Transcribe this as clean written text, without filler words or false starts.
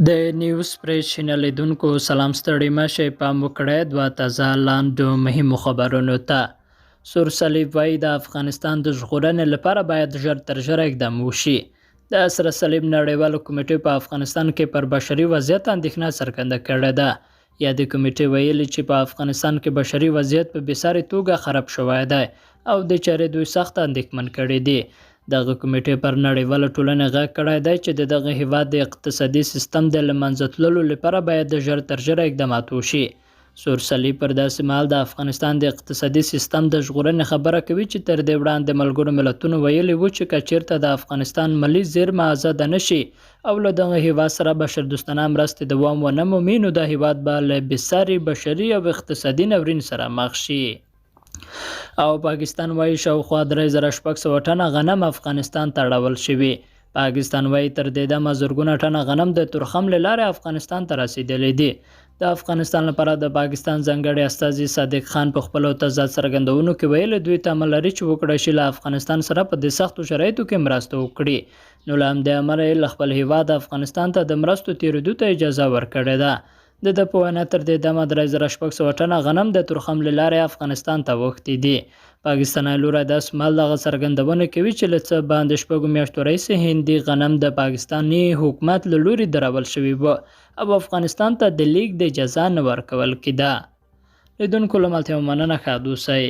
د نیوز پریس چینل لیدونکو سلام ستړي مشه پام وکړئ دوه تازه لاندو مهمو خبرونو ته. سور صلیب وایي د افغانستان د ژغورنې لپاره باید ژر تر ژره اقدام وشي. د سره صلیب نړیوالو کمیټې په افغانستان کې پر بشري وضعیت اندېښنه څرګنده کړې ده. یادې کمیټې ویلي چې په افغانستان کې بشري وضعیت په بېساري توګه خراب شوی دی او د چارې دوی سخت اندېښمن کړي دي. دغه کمیټې پر نړیواله ټولنې غږ کړی دی چې د دغه هیواد د اقتصادي سیستم د له منځه تللو لپاره باید د ژر تر ژره اقدامات وشي. سور صلیب پر داسې مهال د افغانستان د اقتصادي سیستم د ژغورنې خبره کوي چې تر دې وړاندې ملګرو ملتونو ویلي وو چې که چیرته د افغانستان مالي زیرمه ازاده نشي او له دغه هیواد سره بشردوستانه مرستې دوام ونه مومي نو د هیواد به له بېساري بشري او اقتصادي ناورین سره مخ شي. او پاکستان وایي شاوخوا 3600 ټنه غنم افغانستان ته راوړل شوي. پاکستان وایي تر دې دمه زرګونه ټنه غنم د تورخم له لارې افغانستان ته رسیدلی دي. د افغانستان لپاره د پاکستان ځانګړي استازي صادق خان په خپلو تضاد څرګندونو کې ویلي دوی تمه لري چې وکړای شي له افغانستان سره په دې سختو شرایطو کې مرسته وکړي. نو له همدې امله یې له خپل هیواد افغانستان ته د مرستو تېرېدو ته اجازه ورکړې ده. د په وینا تر دې دمه 3600 ټنه غنم د تورخم له لارې افغانستان ته وښتي دي. پاکستاني لوری داسې مهال دغه څرګندونه کوي چې له څه باندې 6 میاشتو راهیسې هندي غنم د پاکستاني حکومت له لوري درول شوي وو او افغانستان ته د لیږد د اجازه نه ورکول کېده. لیدونکو له ملتیا مننه ښه اوسئ.